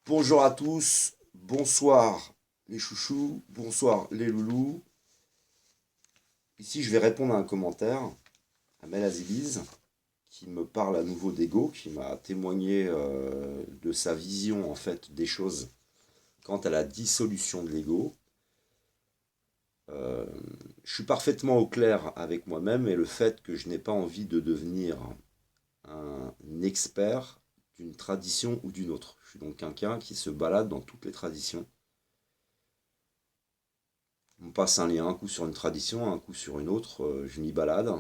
Bonjour à tous, bonsoir les chouchous, bonsoir les loulous. Ici, je vais répondre à un commentaire à Mel Aziliz qui me parle à nouveau d'ego, qui m'a témoigné de sa vision en fait des choses quant à la dissolution de l'ego. Euh, je suis parfaitement au clair avec moi-même et le fait que je n'ai pas envie de devenir un expert d'une tradition ou d'une autre. Je suis donc quelqu'un qui se balade dans toutes les traditions. On passe un lien, un coup sur une tradition, un coup sur une autre, je m'y balade.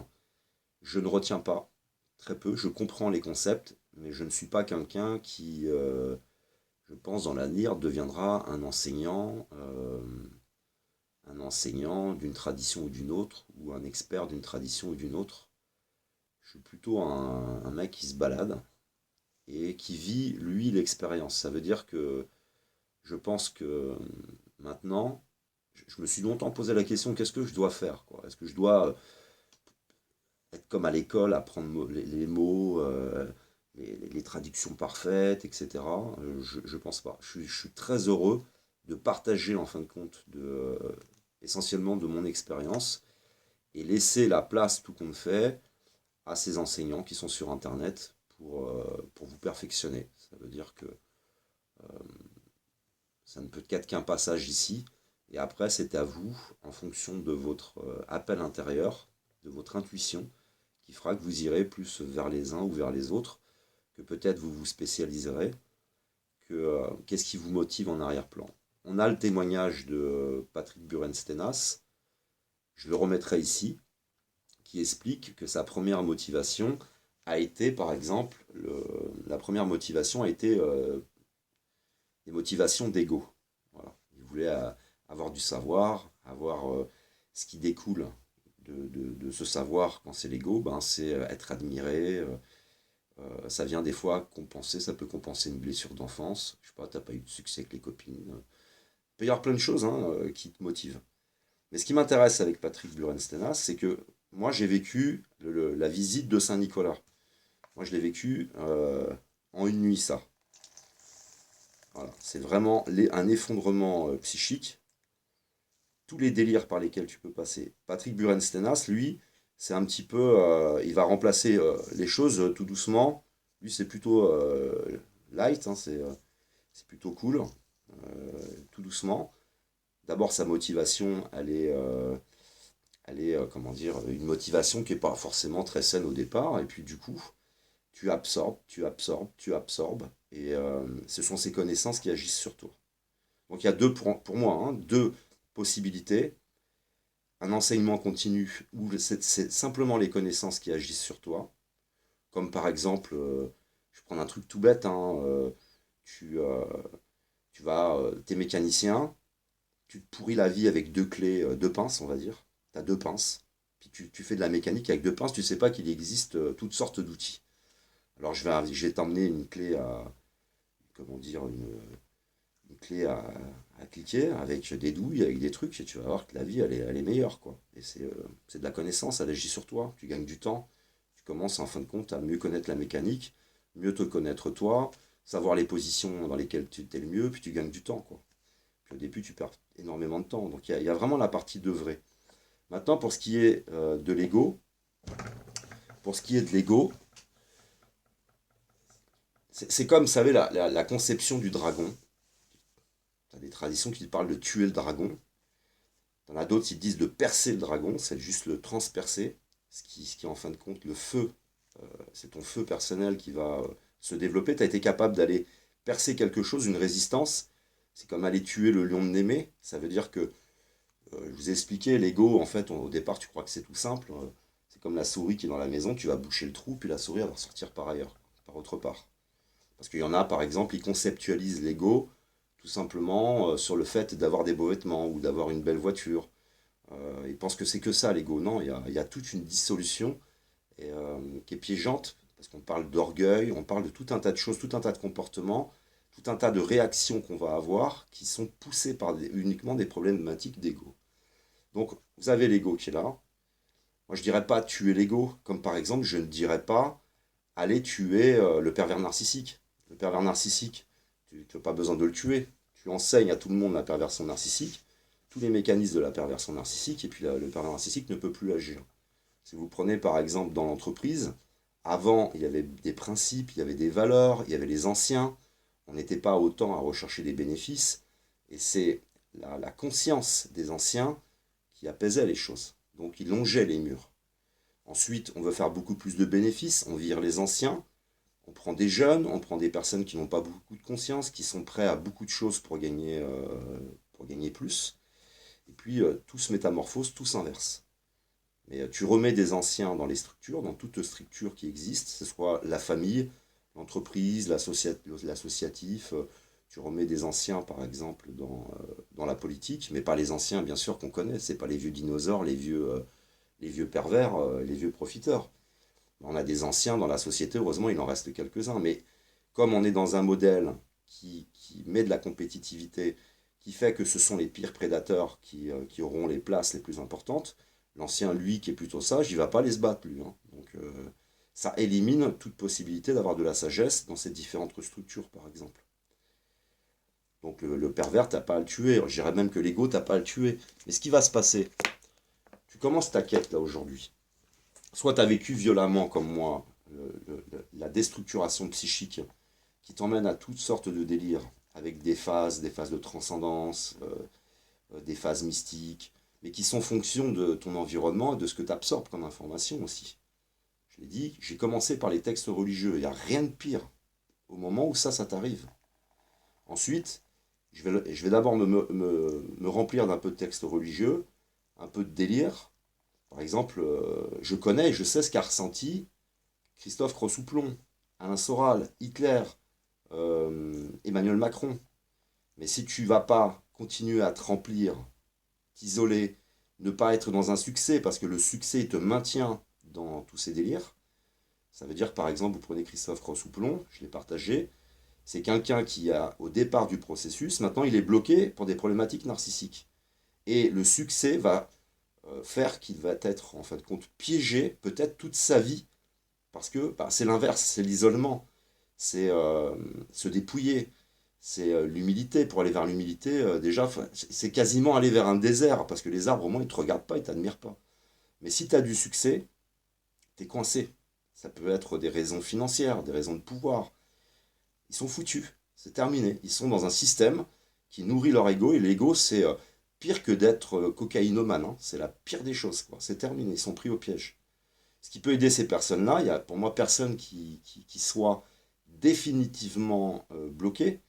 Je ne retiens pas, très peu, je comprends les concepts, mais je ne suis pas quelqu'un qui, je pense, dans l'avenir, deviendra un enseignant d'une tradition ou d'une autre, ou un expert d'une tradition ou d'une autre. Je suis plutôt un mec qui se balade et qui vit, lui, l'expérience. Ça veut dire que je pense que maintenant, je me suis longtemps posé la question, qu'est-ce que je dois faire, quoi? Est-ce que je dois être comme à l'école, apprendre les mots, les traductions parfaites, etc. Je pense pas. Je suis très heureux de partager en fin de compte essentiellement de mon expérience et laisser la place tout compte fait à ces enseignants qui sont sur Internet pour vous perfectionner. Ça veut dire que ça ne peut qu'être qu'un passage ici. Et après, c'est à vous, en fonction de votre appel intérieur, de votre intuition, qui fera que vous irez plus vers les uns ou vers les autres, que peut-être vous vous spécialiserez, qu'est-ce qui vous motive en arrière-plan. On a le témoignage de Patrick Burenstenas, je le remettrai ici, qui explique que sa première motivation a été, par exemple, la première motivation a été des motivations d'ego. Voilà. Il voulait avoir du savoir, avoir ce qui découle de ce savoir quand c'est l'ego, ben, c'est être admiré. Ça vient des fois compenser, ça peut compenser une blessure d'enfance. Je sais pas, t'as pas eu de succès avec les copines. Il peut y avoir plein de choses qui te motivent. Mais ce qui m'intéresse avec Patrick Burenstenas, c'est que moi j'ai vécu la visite de Saint-Nicolas. Moi je l'ai vécu en une nuit ça. Voilà. C'est vraiment un effondrement psychique, tous les délires par lesquels tu peux passer. Patrick Burenstenas, lui, c'est un petit peu, il va remplacer les choses tout doucement. Lui, c'est plutôt light, hein, c'est plutôt cool, tout doucement. D'abord, sa motivation, elle est comment dire, une motivation qui n'est pas forcément très saine au départ. Et puis, du coup, tu absorbes, tu absorbes, tu absorbes. Et ce sont ces connaissances qui agissent sur toi. Donc, il y a pour moi, hein, deux possibilités. Un enseignement continu où c'est simplement les connaissances qui agissent sur toi. Comme par exemple, je prends un truc tout bête, hein, tu, euh, t'es mécanicien, tu te pourris la vie avec deux clés, deux pinces, on va dire. Tu as deux pinces. Puis tu fais de la mécanique avec deux pinces, tu sais pas qu'il existe toutes sortes d'outils. Alors je vais t'emmener une clé à, comment dire, une clé à cliquer avec des douilles, avec des trucs, et tu vas voir que la vie, elle est meilleure, quoi. Et c'est de la connaissance, elle agit sur toi. Tu gagnes du temps. Tu commences, en fin de compte, à mieux connaître la mécanique, mieux te connaître toi, savoir les positions dans lesquelles tu es le mieux, puis tu gagnes du temps, quoi. Puis au début, tu perds énormément de temps. Donc il y a vraiment la partie de vrai. Maintenant, pour ce qui est de l'ego, pour ce qui est de l'ego, c'est comme, vous savez, la conception du dragon. Tu as des traditions qui te parlent de tuer le dragon. T'en as d'autres qui te disent de percer le dragon, c'est juste le transpercer, ce qui est en fin de compte le feu. C'est ton feu personnel qui va se développer. Tu as été capable d'aller percer quelque chose, une résistance. C'est comme aller tuer le lion de Némée. Ça veut dire que, je vous ai expliqué, l'ego, en fait, au départ, tu crois que c'est tout simple. C'est comme la souris qui est dans la maison, tu vas boucher le trou, puis la souris elle va ressortir par ailleurs, par autre part. Parce qu'il y en a, par exemple, ils conceptualisent l'ego tout simplement sur le fait d'avoir des beaux vêtements ou d'avoir une belle voiture. Ils pensent que c'est que ça l'ego. Non, il y a toute une dissolution qui est piégeante, parce qu'on parle d'orgueil, on parle de tout un tas de choses, tout un tas de comportements, tout un tas de réactions qu'on va avoir qui sont poussées par uniquement des problématiques d'ego. Donc vous avez l'ego qui est là. Moi je dirais pas tuer l'ego, comme par exemple je ne dirais pas aller tuer le pervers narcissique. Le pervers narcissique, Tu n'as pas besoin de le tuer. Tu enseignes à tout le monde la perversion narcissique, tous les mécanismes de la perversion narcissique, et puis le pervers narcissique ne peut plus agir. Si vous prenez par exemple dans l'entreprise, avant il y avait des principes, il y avait des valeurs, il y avait les anciens, on n'était pas autant à rechercher des bénéfices, et c'est la conscience des anciens qui apaisait les choses. Donc ils longeaient les murs. Ensuite, on veut faire beaucoup plus de bénéfices, on vire les anciens, on prend des jeunes, on prend des personnes qui n'ont pas beaucoup de conscience, qui sont prêts à beaucoup de choses pour gagner plus. Et puis, tout se métamorphose, tout s'inverse. Mais tu remets des anciens dans les structures, dans toute structure qui existe, que ce soit la famille, l'entreprise, l'associatif. Tu remets des anciens, par exemple, dans la politique, mais pas les anciens, bien sûr, qu'on connaît. Ce n'est pas les vieux dinosaures, les vieux pervers, les vieux profiteurs. On a des anciens dans la société, heureusement, il en reste quelques-uns. Mais comme on est dans un modèle qui met de la compétitivité, qui fait que ce sont les pires prédateurs qui auront les places les plus importantes, l'ancien, lui, qui est plutôt sage, il ne va pas aller se battre, lui. Hein. Donc, ça élimine toute possibilité d'avoir de la sagesse dans ces différentes structures, par exemple. Donc, le pervers, tu n'as pas à le tuer. Je dirais même que l'ego, tu n'as pas à le tuer. Mais ce qui va se passer, tu commences ta quête, là, aujourd'hui. Soit tu as vécu violemment, comme moi, la déstructuration psychique qui t'emmène à toutes sortes de délires, avec des phases de transcendance, des phases mystiques, mais qui sont fonction de ton environnement et de ce que tu absorbes comme information aussi. Je l'ai dit, j'ai commencé par les textes religieux, il n'y a rien de pire au moment où ça t'arrive. Ensuite, je vais d'abord me remplir d'un peu de textes religieux, un peu de délire. Par exemple, je connais et je sais ce qu'a ressenti Christophe Crossouplan, Alain Soral, Hitler, Emmanuel Macron. Mais si tu vas pas continuer à te remplir, t'isoler, ne pas être dans un succès, parce que le succès te maintient dans tous ces délires, ça veut dire par exemple, vous prenez Christophe Crossouplan, je l'ai partagé, c'est quelqu'un qui a, au départ du processus, maintenant il est bloqué pour des problématiques narcissiques. Et le succès va faire qu'il va être en fin de compte piégé peut-être toute sa vie, parce que c'est l'inverse, c'est l'isolement, c'est se dépouiller, c'est l'humilité. Pour aller vers l'humilité, déjà, c'est quasiment aller vers un désert, parce que les arbres, au moins, ils ne te regardent pas, ils ne t'admirent pas. Mais si tu as du succès, tu es coincé. Ça peut être des raisons financières, des raisons de pouvoir. Ils sont foutus, c'est terminé. Ils sont dans un système qui nourrit leur ego, et l'ego, c'est pire que d'être cocaïnomane. Hein. C'est la pire des choses, quoi. C'est terminé, ils sont pris au piège. Ce qui peut aider ces personnes-là, il n'y a pour moi personne qui soit définitivement bloqué,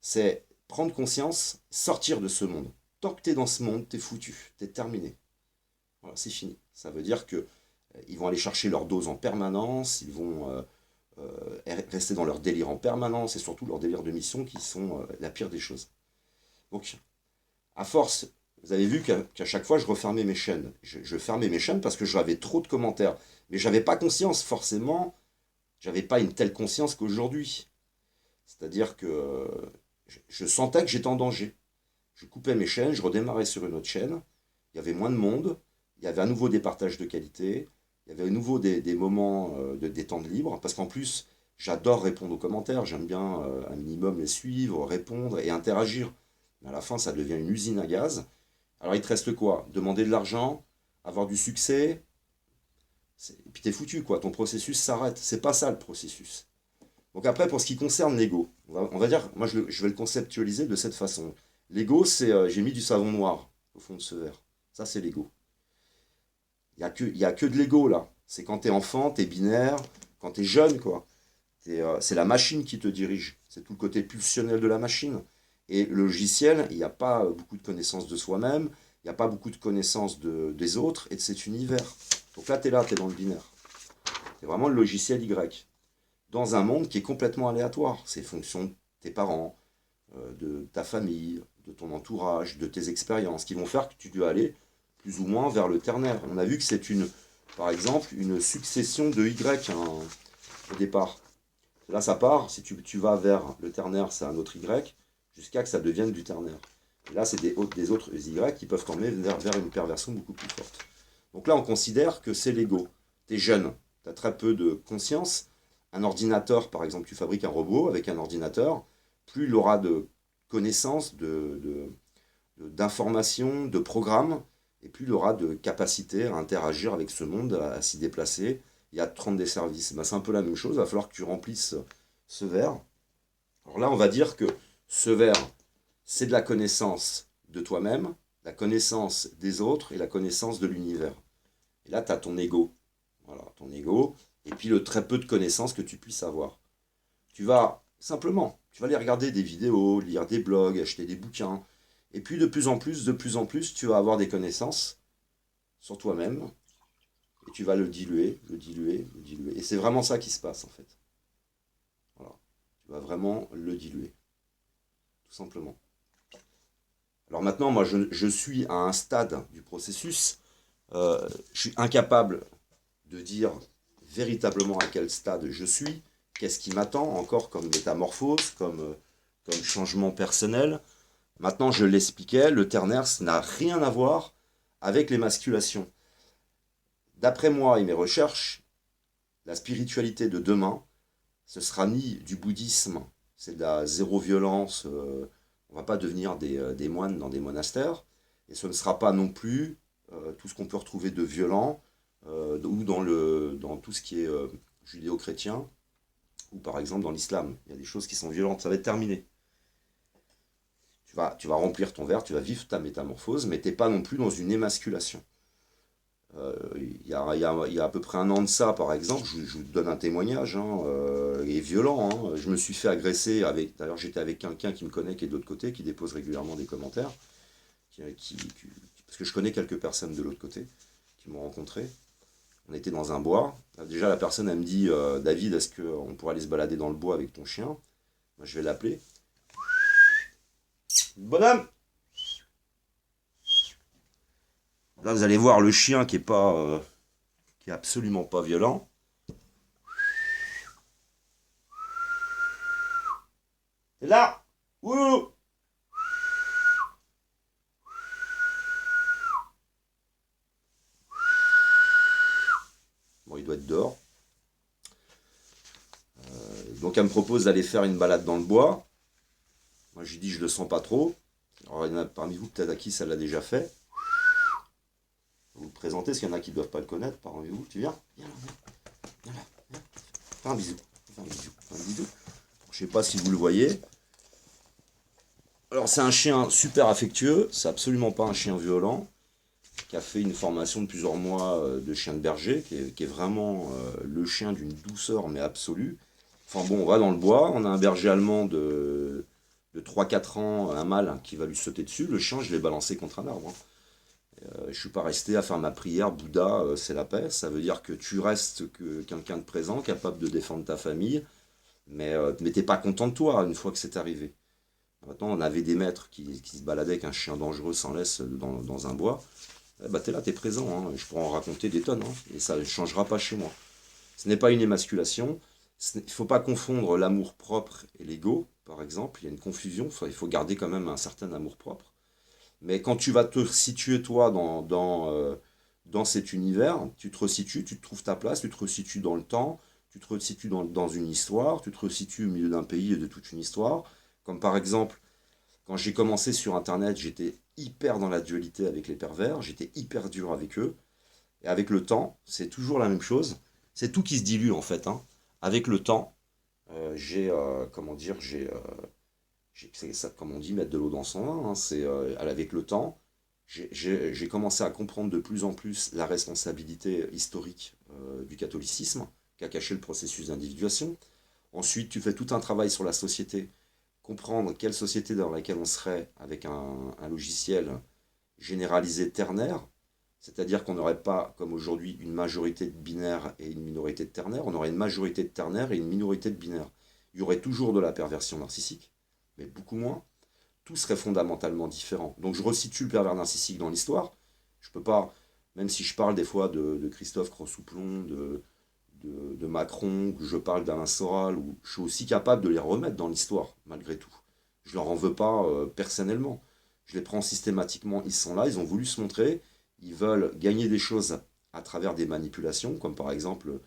c'est prendre conscience, sortir de ce monde. Tant que tu es dans ce monde, tu es foutu, tu es terminé. Voilà, c'est fini. Ça veut dire que ils vont aller chercher leur dose en permanence, ils vont rester dans leur délire en permanence, et surtout leur délire de mission qui sont la pire des choses. Donc, à force, vous avez vu qu'à chaque fois, je refermais mes chaînes. Je fermais mes chaînes parce que j'avais trop de commentaires. Mais j'avais pas conscience, forcément, j'avais pas une telle conscience qu'aujourd'hui. C'est-à-dire que je sentais que j'étais en danger. Je coupais mes chaînes, je redémarrais sur une autre chaîne. Il y avait moins de monde, il y avait à nouveau des partages de qualité, il y avait à nouveau des moments des temps de libre, parce qu'en plus, j'adore répondre aux commentaires, j'aime bien un minimum les suivre, répondre et interagir. Mais à la fin, ça devient une usine à gaz. Alors il te reste quoi? Demander de l'argent, avoir du succès, et puis t'es foutu, quoi. Ton processus s'arrête. C'est pas ça le processus. Donc après, pour ce qui concerne l'ego, on va dire, moi je vais le conceptualiser de cette façon. L'ego, c'est j'ai mis du savon noir au fond de ce verre. Ça, c'est l'ego. Il y a que de l'ego là. C'est quand t'es enfant, t'es binaire, quand t'es jeune, quoi. C'est la machine qui te dirige. C'est tout le côté pulsionnel de la machine. Et le logiciel, il n'y a pas beaucoup de connaissances de soi-même, il n'y a pas beaucoup de connaissances des autres et de cet univers. Donc là, t'es dans le binaire. C'est vraiment le logiciel Y. Dans un monde qui est complètement aléatoire. C'est fonction de tes parents, de ta famille, de ton entourage, de tes expériences, qui vont faire que tu dois aller plus ou moins vers le ternaire. On a vu que c'est par exemple, une succession de Y au départ. Là, ça part, si tu vas vers le ternaire, c'est un autre Y, jusqu'à que ça devienne du ternaire. Et là, c'est des autres Y qui peuvent t'emmener vers une perversion beaucoup plus forte. Donc là, on considère que c'est l'ego. Tu es jeune, tu as très peu de conscience. Un ordinateur, par exemple, tu fabriques un robot avec un ordinateur, plus il aura de connaissances, d'informations, de programmes, et plus il aura de capacité à interagir avec ce monde, à s'y déplacer et à te rendre des services. Ben, c'est un peu la même chose, il va falloir que tu remplisses ce verre. Alors là, on va dire que ce verre, c'est de la connaissance de toi-même, la connaissance des autres et la connaissance de l'univers. Et là, tu as ton ego. Voilà, ton ego, et puis le très peu de connaissances que tu puisses avoir. Tu vas simplement, tu vas aller regarder des vidéos, lire des blogs, acheter des bouquins, et puis de plus en plus, tu vas avoir des connaissances sur toi-même, et tu vas le diluer, le diluer, le diluer. Et c'est vraiment ça qui se passe en fait. Voilà. Tu vas vraiment le diluer, tout simplement. Alors maintenant, moi, je suis à un stade du processus. Je suis incapable de dire véritablement à quel stade je suis, qu'est-ce qui m'attend encore comme métamorphose, comme changement personnel. Maintenant, je l'expliquais, le ternaire, ça n'a rien à voir avec l'émasculation. D'après moi et mes recherches, la spiritualité de demain, ce sera ni du bouddhisme, c'est de la zéro violence, on ne va pas devenir des moines dans des monastères, et ce ne sera pas non plus tout ce qu'on peut retrouver de violent, ou dans tout ce qui est judéo-chrétien, ou par exemple dans l'islam. Il y a des choses qui sont violentes, ça va être terminé. Tu vas remplir ton verre, tu vas vivre ta métamorphose, mais tu n'es pas non plus dans une émasculation. Il y a à peu près un an de ça, par exemple, je vous donne un témoignage, hein, et violent. Hein. Je me suis fait agresser d'ailleurs, j'étais avec quelqu'un qui me connaît, qui est de l'autre côté, qui dépose régulièrement des commentaires, parce que je connais quelques personnes de l'autre côté qui m'ont rencontré. On était dans un bois. Déjà, la personne, elle me dit David, est-ce qu'on pourrait aller se balader dans le bois avec ton chien? Moi, je vais l'appeler. Bonhomme! Là, vous allez voir le chien qui est absolument pas violent. C'est là! Ouh! Bon, il doit être dehors. Donc, elle me propose d'aller faire une balade dans le bois. Moi, je lui dis, je le sens pas trop. Alors, il y en a parmi vous, peut-être à qui ça l'a déjà fait. Vous le présentez, parce qu'il y en a qui ne doivent pas le connaître parmi vous. Tu viens? Viens là, viens là, viens. Fais un bisou. Fais un bisou. Fais un bisou. Je sais pas si vous le voyez. Alors, c'est un chien super affectueux. C'est absolument pas un chien violent, qui a fait une formation de plusieurs mois de chien de berger, qui est vraiment le chien d'une douceur mais absolue. Enfin bon, on va dans le bois, on a un berger allemand de 3-4 ans, un mâle qui va lui sauter dessus. Le chien, je l'ai balancé contre un arbre. Hein. Je ne suis pas resté à faire ma prière, Bouddha, c'est la paix. Ça veut dire que tu restes que quelqu'un de présent, capable de défendre ta famille, mais t'es pas content de toi une fois que c'est arrivé. Maintenant, on avait des maîtres qui se baladaient avec un chien dangereux sans laisse dans un bois. Bah, t'es là, t'es présent, hein. Je pourrais en raconter des tonnes, hein, et ça ne changera pas chez moi. Ce n'est pas une émasculation, il ne faut pas confondre l'amour propre et l'ego, par exemple, il y a une confusion, il faut garder quand même un certain amour propre. Mais quand tu vas te situer toi dans cet univers, tu te resitues, tu te trouves ta place, tu te resitues dans le temps, tu te resitues dans une histoire, tu te resitues au milieu d'un pays et de toute une histoire. Comme par exemple, quand j'ai commencé sur Internet, j'étais hyper dans la dualité avec les pervers, j'étais hyper dur avec eux. Et avec le temps, c'est toujours la même chose. C'est tout qui se dilue en fait. Hein. Avec le temps, comment dire, c'est ça, comme on dit, mettre de l'eau dans son vin. Hein. Avec le temps, j'ai commencé à comprendre de plus en plus la responsabilité historique du catholicisme, qui a caché le processus d'individuation. Ensuite, tu fais tout un travail sur la société, comprendre quelle société dans laquelle on serait avec un logiciel généralisé ternaire, c'est-à-dire qu'on n'aurait pas, comme aujourd'hui, une majorité de binaires et une minorité de ternaire, on aurait une majorité de ternaire et une minorité de binaires. Il y aurait toujours de la perversion narcissique, mais beaucoup moins. Tout serait fondamentalement différent. Donc je resitue le pervers narcissique dans l'histoire. Je peux pas, même si je parle des fois de Christophe Crossouplan, de Macron, que je parle d'Alain Soral, où je suis aussi capable de les remettre dans l'histoire, malgré tout. Je leur en veux pas personnellement. Je les prends systématiquement, ils sont là, ils ont voulu se montrer, ils veulent gagner des choses à travers des manipulations, comme par exemple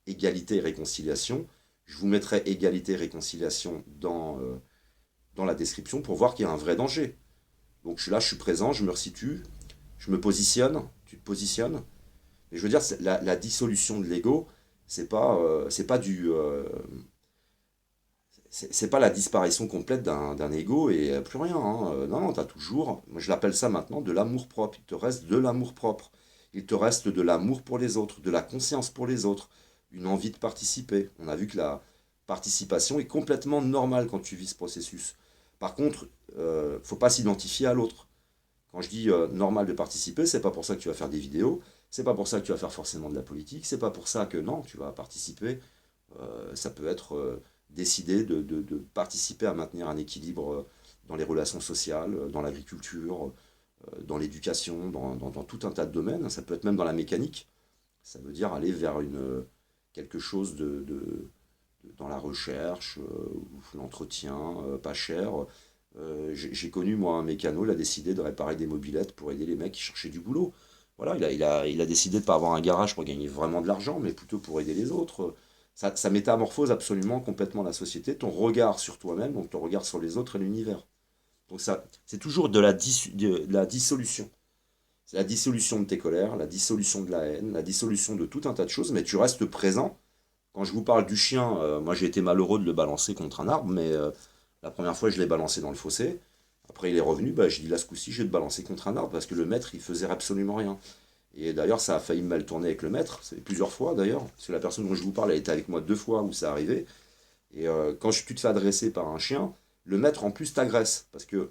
égalité et réconciliation. Je vous mettrai égalité et réconciliation dans la description pour voir qu'il y a un vrai danger. Donc je suis là, je suis présent, je me resitue, je me positionne, tu te positionnes. Et je veux dire, la dissolution de l'ego, c'est pas c'est pas la disparition complète d'un ego et plus rien, hein. Non, non, t'as toujours, moi je l'appelle ça maintenant, de l'amour propre. Il te reste de l'amour propre. Il te reste de l'amour pour les autres, de la conscience pour les autres, une envie de participer. On a vu que la participation est complètement normale quand tu vis ce processus. Par contre, faut pas s'identifier à l'autre. Quand je dis normal de participer, c'est pas pour ça que tu vas faire des vidéos, c'est pas pour ça que tu vas faire forcément de la politique, c'est pas pour ça que non, tu vas participer. Ça peut être décider de participer à maintenir un équilibre dans les relations sociales, dans l'agriculture, dans l'éducation, dans tout un tas de domaines. Ça peut être même dans la mécanique. Ça veut dire aller vers quelque chose dans la recherche, ou l'entretien, pas cher. J'ai connu, moi, un mécano, il a décidé de réparer des mobylettes pour aider les mecs qui cherchaient du boulot. Voilà, il a décidé de ne pas avoir un garage pour gagner vraiment de l'argent, mais plutôt pour aider les autres. Ça métamorphose absolument complètement la société, ton regard sur toi-même, donc ton regard sur les autres et l'univers. Donc ça, c'est toujours de la dissolution. C'est la dissolution de tes colères, la dissolution de la haine, la dissolution de tout un tas de choses, mais tu restes présent. Quand je vous parle du chien, moi j'ai été malheureux de le balancer contre un arbre, mais la première fois je l'ai balancé dans le fossé. Après il est revenu, bah, je dis là ce coup-ci je vais te balancer contre un arbre parce que le maître il faisait absolument rien. Et d'ailleurs ça a failli mal tourner avec le maître, c'est plusieurs fois d'ailleurs, parce que la personne dont je vous parle elle était avec moi 2 fois où ça arrivait. Et quand tu te fais agresser par un chien, le maître en plus t'agresse parce que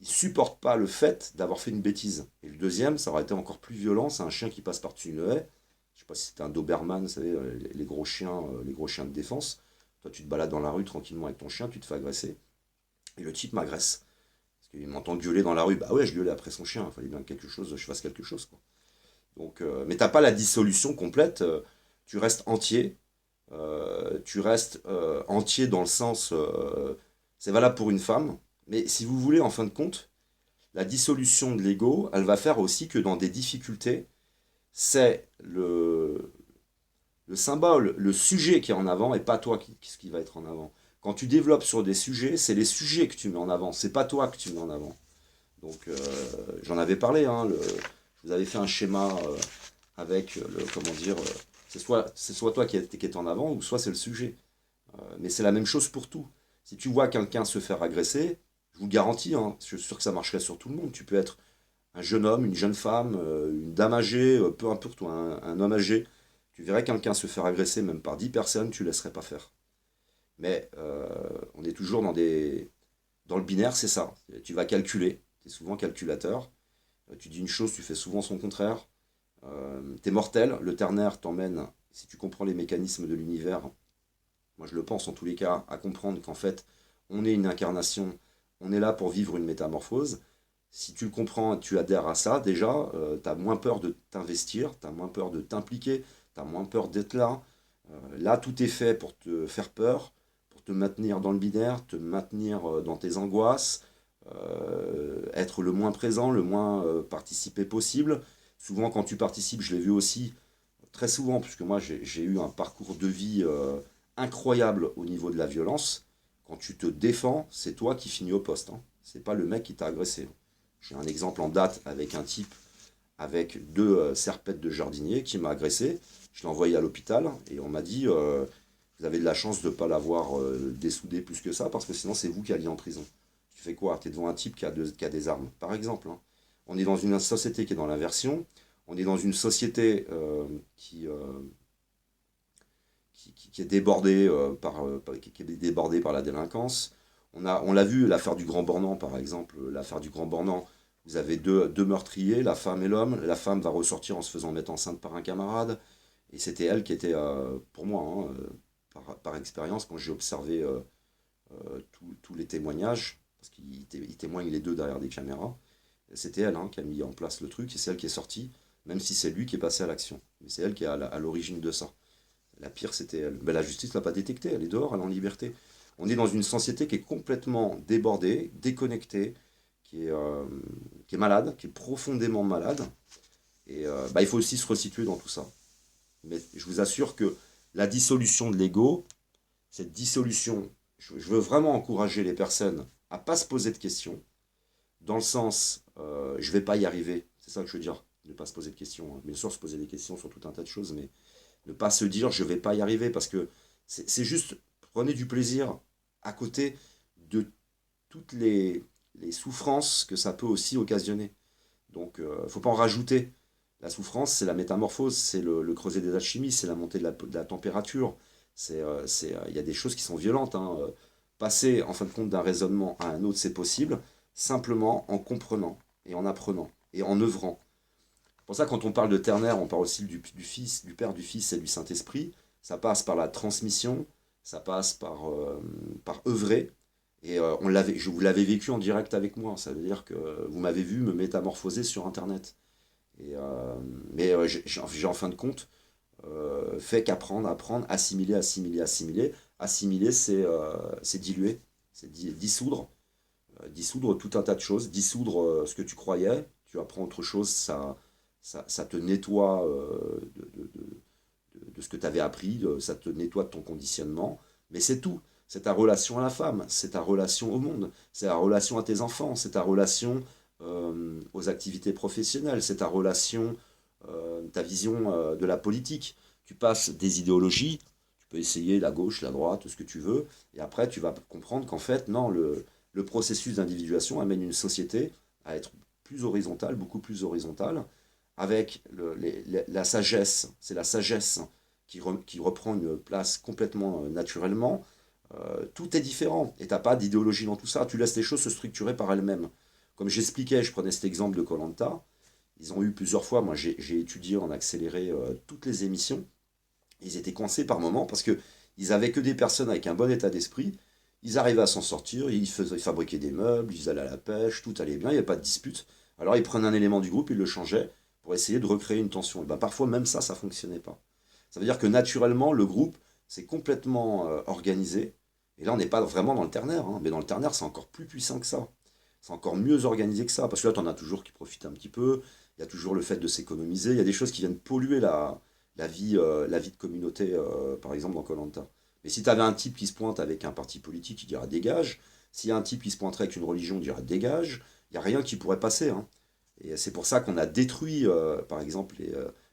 il supporte pas le fait d'avoir fait une bêtise. Et le deuxième, ça aurait été encore plus violent, c'est un chien qui passe par-dessus une haie. Je sais pas si c'était un Doberman, vous savez, les gros chiens de défense. Toi, tu te balades dans la rue tranquillement avec ton chien, tu te fais agresser. Et le type m'agresse. Parce qu'il m'entend gueuler dans la rue. Bah ouais, je gueulais après son chien. Il fallait bien que je fasse quelque chose, quoi. Donc, mais t'as pas la dissolution complète. Tu restes entier. Tu restes entier dans le sens. C'est valable pour une femme. Mais si vous voulez, en fin de compte, la dissolution de l'ego, elle va faire aussi que dans des difficultés, c'est le symbole, le sujet qui est en avant et pas toi qui va être en avant. Quand tu développes sur des sujets, c'est les sujets que tu mets en avant, c'est pas toi que tu mets en avant. Donc j'en avais parlé, hein, je vous avais fait un schéma avec comment dire, c'est soit toi qui est en avant ou soit c'est le sujet. Mais c'est la même chose pour tout. Si tu vois quelqu'un se faire agresser, je vous garantis, hein, je suis sûr que ça marcherait sur tout le monde. Tu peux être un jeune homme, une jeune femme, une dame âgée, peu importe, ou un homme âgé. Tu verrais quelqu'un se faire agresser même par 10 personnes, tu ne laisserais pas faire. Mais on est toujours dans le binaire, c'est ça. Tu vas calculer, tu es souvent calculateur. Tu dis une chose, tu fais souvent son contraire. Tu es mortel, le ternaire t'emmène, si tu comprends les mécanismes de l'univers, moi je le pense en tous les cas, à comprendre qu'en fait, on est une incarnation, on est là pour vivre une métamorphose. Si tu le comprends, tu adhères à ça, déjà, tu as moins peur de t'investir, tu as moins peur de t'impliquer, tu as moins peur d'être là. Là, tout est fait pour te faire peur, pour te maintenir dans le binaire, te maintenir dans tes angoisses, être le moins présent, le moins participé possible. Souvent, quand tu participes, je l'ai vu aussi, très souvent, puisque moi j'ai eu un parcours de vie incroyable au niveau de la violence. Quand tu te défends, c'est toi qui finis au poste, hein. C'est pas le mec qui t'a agressé. J'ai un exemple en date avec un type avec 2 serpettes de jardinier qui m'a agressé. Je l'ai envoyé à l'hôpital et on m'a dit vous avez de la chance de ne pas l'avoir dessoudé plus que ça parce que sinon c'est vous qui alliez en prison. Tu fais quoi? Tu es devant un type qui a des armes, par exemple, hein. On est dans une société qui est dans l'inversion. On est dans une société qui est débordée qui est débordée par la délinquance. On l'a vu, l'affaire du Grand Bornand, par exemple. L'affaire du Grand Bornand, vous avez deux meurtriers, la femme et l'homme. La femme va ressortir en se faisant mettre enceinte par un camarade. Et c'était elle qui était, pour moi, hein, par expérience, quand j'ai observé tous les témoignages, parce qu'ils témoignent les deux derrière des caméras, c'était elle, hein, qui a mis en place le truc, et c'est elle qui est sortie, même si c'est lui qui est passé à l'action. Mais c'est elle qui est à l'origine de ça. La pire, c'était elle. Ben, la justice ne l'a pas détectée, elle est dehors, elle est en liberté. On est dans une société qui est complètement débordée, déconnectée, qui est malade, qui est profondément malade. Et bah, il faut aussi se resituer dans tout ça. Mais je vous assure que la dissolution de l'ego, cette dissolution, je veux vraiment encourager les personnes à pas se poser de questions, dans le sens, je vais pas y arriver, c'est ça que je veux dire, ne pas se poser de questions, hein. Bien sûr se poser des questions sur tout un tas de choses, mais ne pas se dire je vais pas y arriver, parce que c'est juste, prenez du plaisir à côté de toutes les souffrances que ça peut aussi occasionner. Donc, faut pas en rajouter. La souffrance, c'est la métamorphose, c'est le creuset des alchimies, c'est la montée de la température. Il y a des choses qui sont violentes, hein. Passer, en fin de compte, d'un raisonnement à un autre, c'est possible, simplement en comprenant et en apprenant et en œuvrant. C'est pour ça, quand on parle de ternaire, on parle aussi du Fils, du Père, du Fils et du Saint-Esprit. Ça passe par la transmission, ça passe par œuvrer. Et je vous l'avais vécu en direct avec moi. Ça veut dire que vous m'avez vu me métamorphoser sur Internet. Mais j'ai en fin de compte fait qu'apprendre, apprendre, assimiler, assimiler, assimiler. Assimiler, c'est diluer, c'est dissoudre. Dissoudre tout un tas de choses, dissoudre ce que tu croyais, tu apprends autre chose, ça te nettoie de ce que tu avais appris, ça te nettoie de ton conditionnement, mais c'est tout. C'est ta relation à la femme, c'est ta relation au monde, c'est ta relation à tes enfants, c'est ta relation aux activités professionnelles, c'est ta relation, ta vision de la politique. Tu passes des idéologies, tu peux essayer la gauche, la droite, ce que tu veux, et après tu vas comprendre qu'en fait, non, le processus d'individuation amène une société à être plus horizontale, beaucoup plus horizontale, avec la sagesse. C'est la sagesse qui reprend une place complètement naturellement. Tout est différent et tu n'as pas d'idéologie dans tout ça. Tu laisses les choses se structurer par elles-mêmes. Comme j'expliquais, je prenais cet exemple de koh. Ils ont eu plusieurs fois, moi j'ai étudié en accéléré toutes les émissions. Ils étaient coincés par moments parce que ils avaient que des personnes avec un bon état d'esprit. Ils arrivaient à s'en sortir, ils fabriquaient des meubles, ils allaient à la pêche, tout allait bien, il n'y avait pas de dispute. Alors ils prenaient un élément du groupe, ils le changeaient pour essayer de recréer une tension. Et ben, parfois même ça ne fonctionnait pas. Ça veut dire que naturellement, le groupe s'est complètement organisé. Et là, on n'est pas vraiment dans le ternaire, hein, mais dans le ternaire, c'est encore plus puissant que ça. C'est encore mieux organisé que ça. Parce que là, tu en as toujours qui profitent un petit peu. Il y a toujours le fait de s'économiser. Il y a des choses qui viennent polluer la vie de communauté, par exemple, dans koh. Mais si tu avais un type qui se pointe avec un parti politique, il dira dégage. S'il y a un type qui se pointerait avec une religion, il dira dégage. Il n'y a rien qui pourrait passer, hein. Et c'est pour ça qu'on a détruit, par exemple,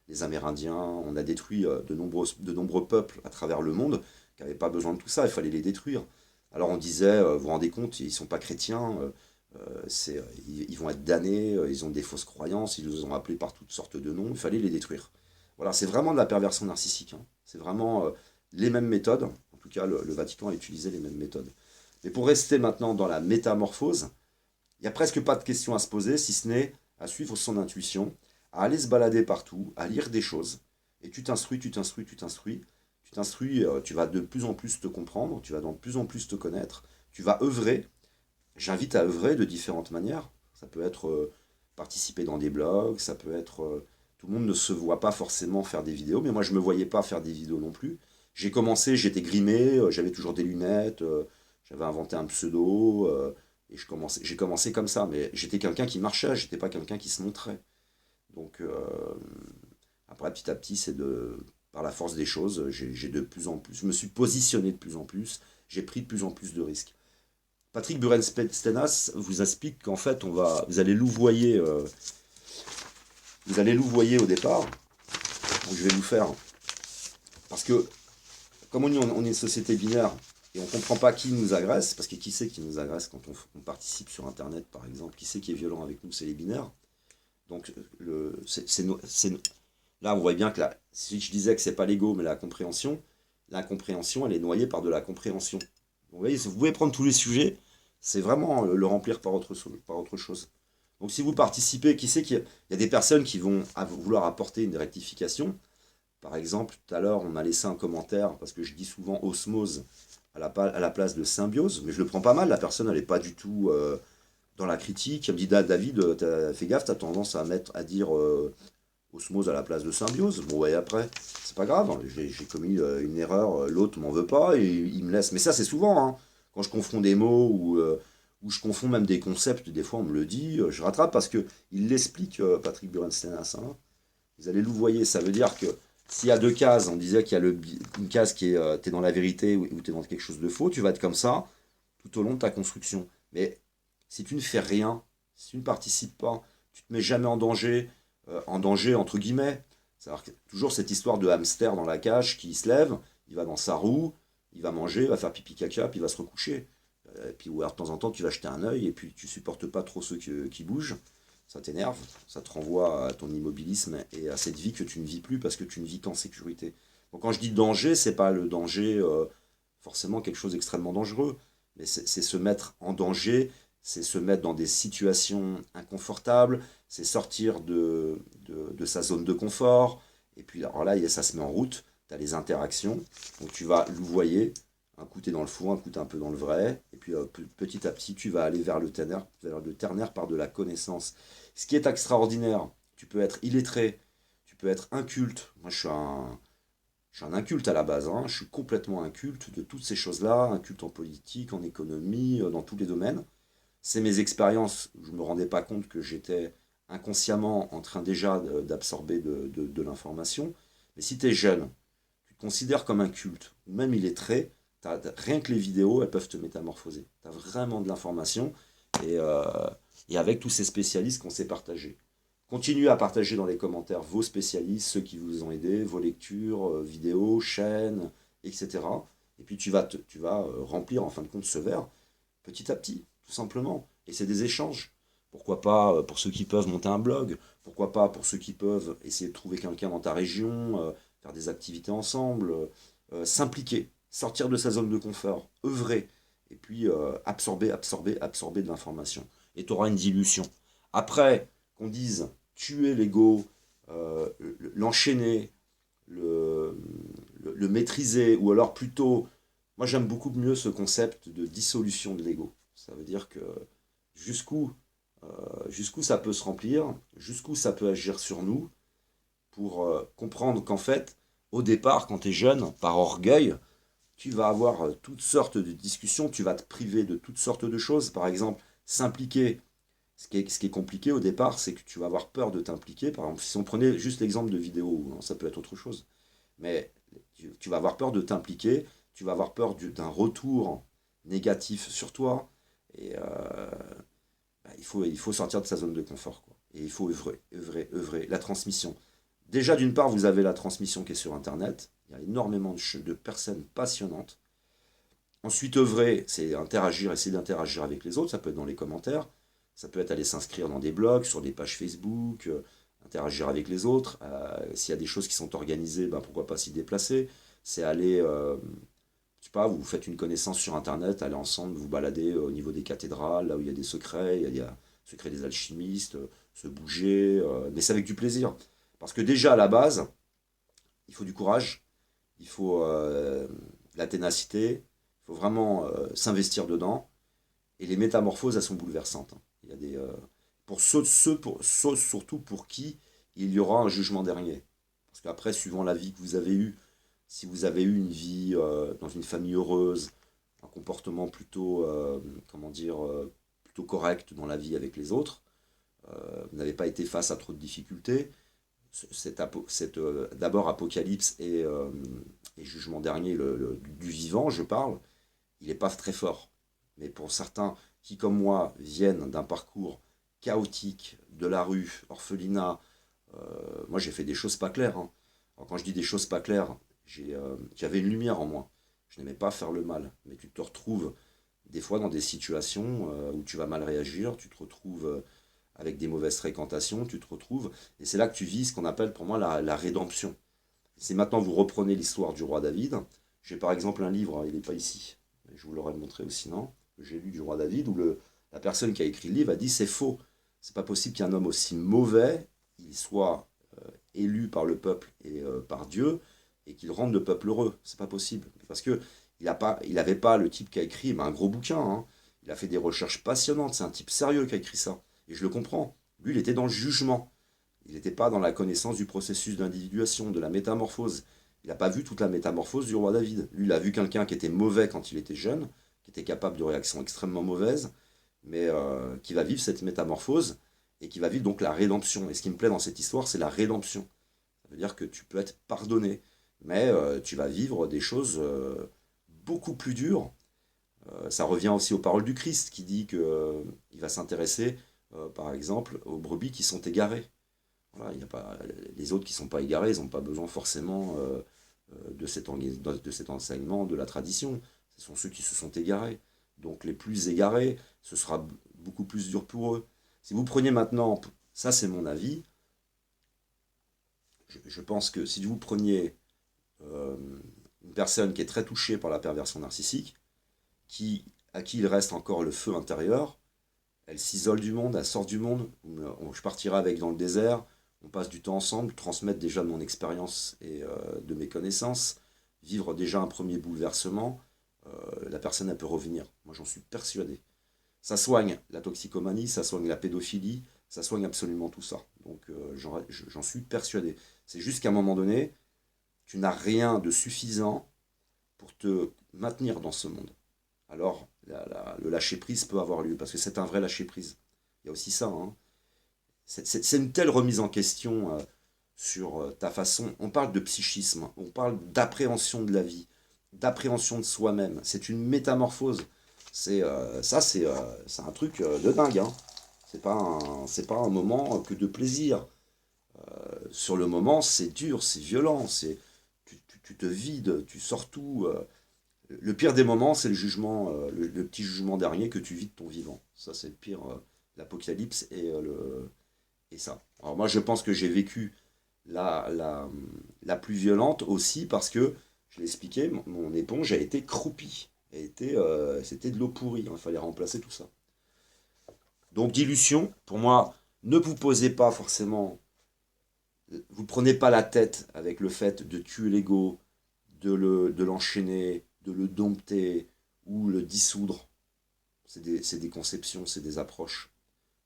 les Amérindiens, on a détruit de nombreux peuples à travers le monde qui n'avaient pas besoin de tout ça, il fallait les détruire. Alors on disait, vous vous rendez compte, ils ne sont pas chrétiens, ils vont être damnés, ils ont des fausses croyances, ils nous ont appelés par toutes sortes de noms, il fallait les détruire. Voilà, c'est vraiment de la perversion narcissique, hein. C'est vraiment les mêmes méthodes, en tout cas le Vatican a utilisé les mêmes méthodes. Mais pour rester maintenant dans la métamorphose, il n'y a presque pas de questions à se poser, si ce n'est à suivre son intuition, à aller se balader partout, à lire des choses. Et tu t'instruis, tu t'instruis, tu t'instruis. Tu t'instruis, tu vas de plus en plus te comprendre, tu vas de plus en plus te connaître, tu vas œuvrer. J'invite à œuvrer de différentes manières. Ça peut être participer dans des blogs, ça peut être... tout le monde ne se voit pas forcément faire des vidéos, mais moi je ne me voyais pas faire des vidéos non plus. J'ai commencé, j'étais grimé, j'avais toujours des lunettes, j'avais inventé un pseudo, et j'ai commencé comme ça, mais j'étais quelqu'un qui marchait, j'étais pas quelqu'un qui se montrait. Donc après, petit à petit, par la force des choses, j'ai de plus en plus, je me suis positionné de plus en plus, j'ai pris de plus en plus de risques. Patrick Buren-Stenas vous explique qu'en fait, vous allez louvoyer au départ. Donc je vais vous faire, parce que comme on est une société binaire et on ne comprend pas qui nous agresse, parce que qui c'est qui nous agresse quand on participe sur Internet, par exemple, qui c'est qui est violent avec nous, c'est les binaires. Donc là, on voit bien que si je disais que c'est pas l'ego, mais l'incompréhension, elle est noyée par de la compréhension. Vous voyez, vous pouvez prendre tous les sujets, c'est vraiment le remplir par autre chose. Donc si vous participez, qui sait qu'il y a des personnes qui vont vouloir apporter une rectification. Par exemple, tout à l'heure, on m'a laissé un commentaire, parce que je dis souvent osmose à la place de symbiose, mais je le prends pas mal, la personne, elle n'est pas du tout dans la critique. Elle me dit, David, fais gaffe, t'as tendance à dire osmose à la place de symbiose. Bon, ouais, après, c'est pas grave, hein, j'ai commis une erreur, l'autre m'en veut pas, et il me laisse. Mais ça, c'est souvent, hein, quand je confonds des mots, ou je confonds même des concepts, des fois on me le dit, je rattrape, parce qu'il l'explique, Patrick Buren-Stenas, hein. Vous allez louvoyer, ça veut dire que s'il y a deux cases, on disait qu'il y a une case qui est t'es dans la vérité ou t'es dans quelque chose de faux, tu vas être comme ça tout au long de ta construction. Mais si tu ne fais rien, si tu ne participes pas, tu te mets jamais en danger entre guillemets. C'est-à-dire que toujours cette histoire de hamster dans la cage qui se lève, il va dans sa roue, il va manger, il va faire pipi caca, puis il va se recoucher. Et puis ou alors, de temps en temps, tu vas jeter un œil et puis tu supportes pas trop ceux qui bougent. Ça t'énerve, ça te renvoie à ton immobilisme et à cette vie que tu ne vis plus parce que tu ne vis qu'en sécurité. Donc quand je dis danger, c'est pas le danger forcément quelque chose d'extrêmement dangereux, mais c'est se mettre en danger, c'est se mettre dans des situations inconfortables, c'est sortir de sa zone de confort, et puis alors là, ça se met en route, tu as les interactions, donc tu vas louvoyer, un coup t'es dans le faux, un coup t'es un peu dans le vrai, et puis petit à petit, tu vas aller vers le ternaire par de la connaissance. Ce qui est extraordinaire, tu peux être illettré, tu peux être inculte, moi je suis un inculte à la base, hein. Je suis complètement inculte de toutes ces choses-là, inculte en politique, en économie, dans tous les domaines. C'est mes expériences, je ne me rendais pas compte que j'étais inconsciemment en train déjà d'absorber de l'information. Mais si tu es jeune, tu te considères comme un culte, ou même illettré, rien que les vidéos, elles peuvent te métamorphoser. Tu as vraiment de l'information, et, euh, et avec tous ces spécialistes qu'on s'est partagés. Continuez à partager dans les commentaires vos spécialistes, ceux qui vous ont aidé, vos lectures, vidéos, chaînes, etc. Et puis tu vas remplir en fin de compte ce verre petit à petit, tout simplement. Et c'est des échanges. Pourquoi pas pour ceux qui peuvent monter un blog, pourquoi pas pour ceux qui peuvent essayer de trouver quelqu'un dans ta région, faire des activités ensemble, s'impliquer, sortir de sa zone de confort, œuvrer, et puis absorber de l'information. Et tu auras une dilution. Après, qu'on dise tuer l'ego, l'enchaîner, le, le maîtriser, ou alors plutôt, moi j'aime beaucoup mieux ce concept de dissolution de l'ego. Ça veut dire que jusqu'où jusqu'où ça peut se remplir, jusqu'où ça peut agir sur nous, pour comprendre qu'en fait, au départ, quand tu es jeune, par orgueil, tu vas avoir toutes sortes de discussions, tu vas te priver de toutes sortes de choses. Par exemple, s'impliquer. Ce qui est compliqué au départ, c'est que tu vas avoir peur de t'impliquer. Par exemple, si on prenait juste l'exemple de vidéo, hein, ça peut être autre chose. Mais tu vas avoir peur de t'impliquer, tu vas avoir peur d'un retour négatif sur toi. Et bah, il faut sortir de sa zone de confort, quoi. Et il faut œuvrer. La transmission. Déjà, d'une part, vous avez la transmission qui est sur Internet. Il y a énormément de personnes passionnantes. Ensuite, œuvrer, c'est interagir, essayer d'interagir avec les autres. Ça peut être dans les commentaires. Ça peut être aller s'inscrire dans des blogs, sur des pages Facebook, interagir avec les autres. S'il y a des choses qui sont organisées, ben pourquoi pas s'y déplacer. C'est aller, je sais pas, vous faites une connaissance sur Internet, aller ensemble vous balader au niveau des cathédrales, là où il y a des secrets, il y a le secret des alchimistes, se bouger, mais c'est avec du plaisir. Parce que déjà à la base, il faut du courage, il faut la ténacité, il faut vraiment s'investir dedans. Et les métamorphoses, elles sont bouleversantes, hein. Il y a pour ceux surtout pour qui il y aura un jugement dernier. Parce qu'après, suivant la vie que vous avez eue, si vous avez eu une vie dans une famille heureuse, un comportement plutôt, comment dire, plutôt correct dans la vie avec les autres, vous n'avez pas été face à trop de difficultés, d'abord Apocalypse et Jugement dernier, du vivant, je parle, il n'est pas très fort. Mais pour certains qui, comme moi, viennent d'un parcours chaotique, de la rue, orphelinat, moi j'ai fait des choses pas claires, hein. Alors, quand je dis des choses pas claires, j'avais une lumière en moi. Je n'aimais pas faire le mal. Mais tu te retrouves des fois dans des situations où tu vas mal réagir, tu te retrouves avec des mauvaises fréquentations, tu te retrouves, et c'est là que tu vis ce qu'on appelle pour moi la rédemption. Si maintenant vous reprenez l'histoire du roi David, j'ai par exemple un livre, hein, il n'est pas ici, mais je vous l'aurais montré aussi, non, que j'ai lu du roi David, où la personne qui a écrit le livre a dit c'est faux. C'est pas possible qu'un homme aussi mauvais, il soit élu par le peuple et par Dieu, et qu'il rende le peuple heureux. C'est pas possible. Parce que il n'avait pas le type qui a écrit un gros bouquin, hein. Il a fait des recherches passionnantes. C'est un type sérieux qui a écrit ça. Et je le comprends. Lui, il était dans le jugement. Il n'était pas dans la connaissance du processus d'individuation, de la métamorphose. Il n'a pas vu toute la métamorphose du roi David. Lui, il a vu quelqu'un qui était mauvais quand il était jeune, qui était capable de réactions extrêmement mauvaises, mais qui va vivre cette métamorphose et qui va vivre donc la rédemption. Et ce qui me plaît dans cette histoire, c'est la rédemption. Ça veut dire que tu peux être pardonné, mais tu vas vivre des choses beaucoup plus dures, Ça revient aussi aux paroles du Christ qui dit qu'il va s'intéresser, par exemple, aux brebis qui sont égarées. Voilà, il y a pas, les autres qui ne sont pas égarés, ils n'ont pas besoin forcément de cet enseignement de la tradition. Ce sont ceux qui se sont égarés. Donc les plus égarés, ce sera beaucoup plus dur pour eux. Si vous preniez maintenant, ça c'est mon avis, je pense que si vous preniez euh, une personne qui est très touchée par la perversion narcissique, à qui il reste encore le feu intérieur, elle s'isole du monde, elle sort du monde, je partirai avec dans le désert, on passe du temps ensemble, transmettre déjà de mon expérience et de mes connaissances, vivre déjà un premier bouleversement, la personne elle peut revenir. Moi j'en suis persuadé. Ça soigne la toxicomanie, ça soigne la pédophilie, ça soigne absolument tout ça. Donc j'en suis persuadé. C'est juste qu'à un moment donné, tu n'as rien de suffisant pour te maintenir dans ce monde. Alors le lâcher-prise peut avoir lieu, parce que c'est un vrai lâcher-prise. Il y a aussi ça. Hein. C'est une telle remise en question sur ta façon. On parle de psychisme, on parle d'appréhension de la vie, d'appréhension de soi-même. C'est une métamorphose. C'est un truc de dingue. Hein. C'est pas un moment que de plaisir. Sur le moment, c'est dur, c'est violent, tu te vides, tu sors tout. Le pire des moments, c'est le jugement, le petit jugement dernier que tu vis de ton vivant. Ça, c'est le pire, l'apocalypse et ça. Alors moi, je pense que j'ai vécu la plus violente aussi parce que, je l'ai expliqué, mon éponge a été croupie. C'était de l'eau pourrie, hein, il fallait remplacer tout ça. Donc dilution, pour moi, ne vous posez pas forcément, vous prenez pas la tête avec le fait de tuer l'ego, de l'enchaîner, de le dompter ou le dissoudre. C'est des conceptions, c'est des approches.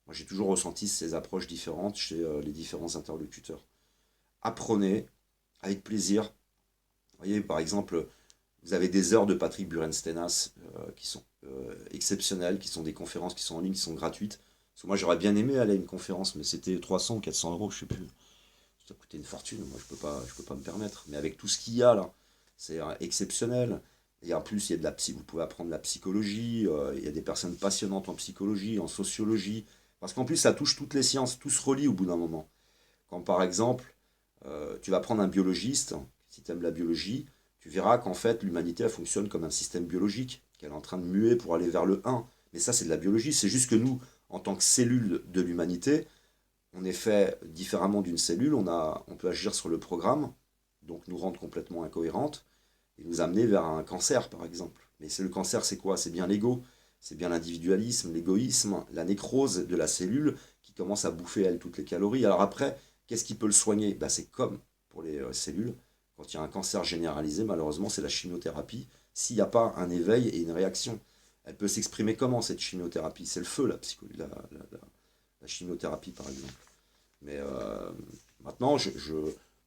Moi, j'ai toujours ressenti ces approches différentes chez les différents interlocuteurs. Apprenez avec plaisir. Vous voyez, par exemple, vous avez des heures de Patrick Burenstenas qui sont exceptionnelles, qui sont des conférences qui sont en ligne, qui sont gratuites. Parce que moi, j'aurais bien aimé aller à une conférence, mais c'était 300 ou 400 euros, je sais plus. Ça coûtait une fortune, moi, je peux pas me permettre. Mais avec tout ce qu'il y a là, c'est exceptionnel. Et en plus, il y a de vous pouvez apprendre la psychologie, il y a des personnes passionnantes en psychologie, en sociologie. Parce qu'en plus, ça touche toutes les sciences, tout se relie au bout d'un moment. Quand par exemple, tu vas prendre un biologiste, si tu aimes la biologie, tu verras qu'en fait, l'humanité elle fonctionne comme un système biologique, qu'elle est en train de muer pour aller vers le un. Mais ça, c'est de la biologie. C'est juste que nous, en tant que cellules de l'humanité, on est fait différemment d'une cellule. On peut agir sur le programme, donc nous rendre complètement incohérentes, et nous amener vers un cancer, par exemple. Mais c'est le cancer, c'est quoi? C'est bien l'ego, c'est bien l'individualisme, l'égoïsme, la nécrose de la cellule qui commence à bouffer, elle, toutes les calories. Alors après, qu'est-ce qui peut le soigner? Ben, c'est comme pour les cellules. Quand il y a un cancer généralisé, malheureusement, c'est la chimiothérapie. S'il n'y a pas un éveil et une réaction, elle peut s'exprimer comment cette chimiothérapie? C'est le feu, la chimiothérapie, par exemple. Mais maintenant,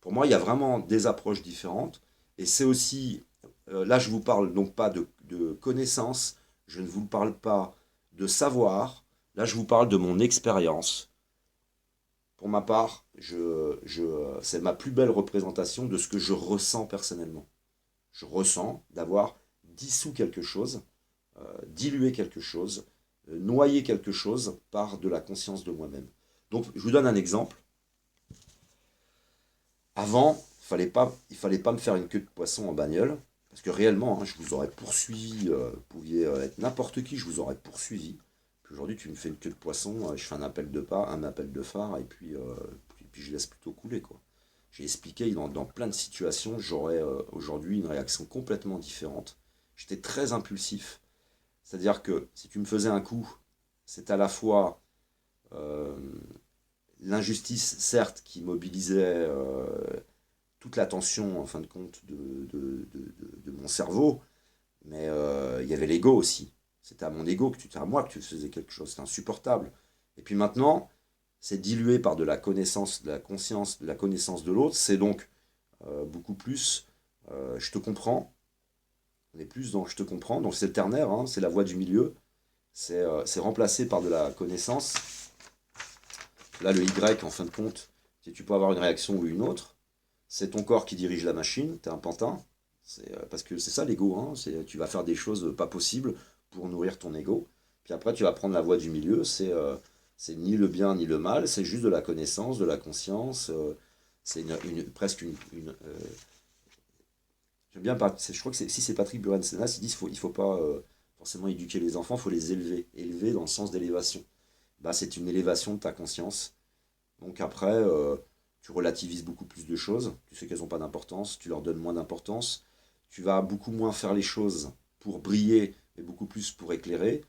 pour moi, il y a vraiment des approches différentes. Et c'est aussi, là, je vous parle donc pas de connaissances, je ne vous parle pas de savoir. Là, je vous parle de mon expérience. Pour ma part, c'est ma plus belle représentation de ce que je ressens personnellement. Je ressens d'avoir dissous quelque chose, dilué quelque chose, noyé quelque chose par de la conscience de moi-même. Donc, je vous donne un exemple. Avant, il fallait pas me faire une queue de poisson en bagnole, parce que réellement, hein, je vous aurais poursuivi, vous pouviez être n'importe qui, je vous aurais poursuivi. Puis aujourd'hui, tu me fais une queue de poisson, je fais un appel de pas, un appel de phare, puis je laisse plutôt couler, quoi. J'ai expliqué dans plein de situations, j'aurais aujourd'hui une réaction complètement différente. J'étais très impulsif. C'est-à-dire que si tu me faisais un coup, c'est à la fois euh, l'injustice, certes, qui mobilisait toute l'attention, en fin de compte, de mon cerveau, mais il y avait l'ego aussi. C'était à mon ego, c'était à moi que tu faisais quelque chose, c'était insupportable. Et puis maintenant, c'est dilué par de la connaissance, de la conscience, de la connaissance de l'autre, c'est donc beaucoup plus je te comprends, on est plus dans je te comprends, donc c'est le ternaire, hein, c'est la voie du milieu, c'est remplacé par de la connaissance. Là, le Y, en fin de compte, si tu peux avoir une réaction ou une autre, c'est ton corps qui dirige la machine, tu es un pantin. Parce que c'est ça l'ego, hein, tu vas faire des choses pas possibles pour nourrir ton ego. Puis après, tu vas prendre la voie du milieu, c'est ni le bien ni le mal, c'est juste de la connaissance, de la conscience. C'est presque j'aime bien, je crois que si c'est Patrick Buren-Sénas, il dit qu'il faut pas forcément éduquer les enfants, il faut les élever. Élever dans le sens d'élévation. Bah, c'est une élévation de ta conscience. Donc après, tu relativises beaucoup plus de choses. Tu sais qu'elles n'ont pas d'importance, tu leur donnes moins d'importance. Tu vas beaucoup moins faire les choses pour briller, mais beaucoup plus pour éclairer.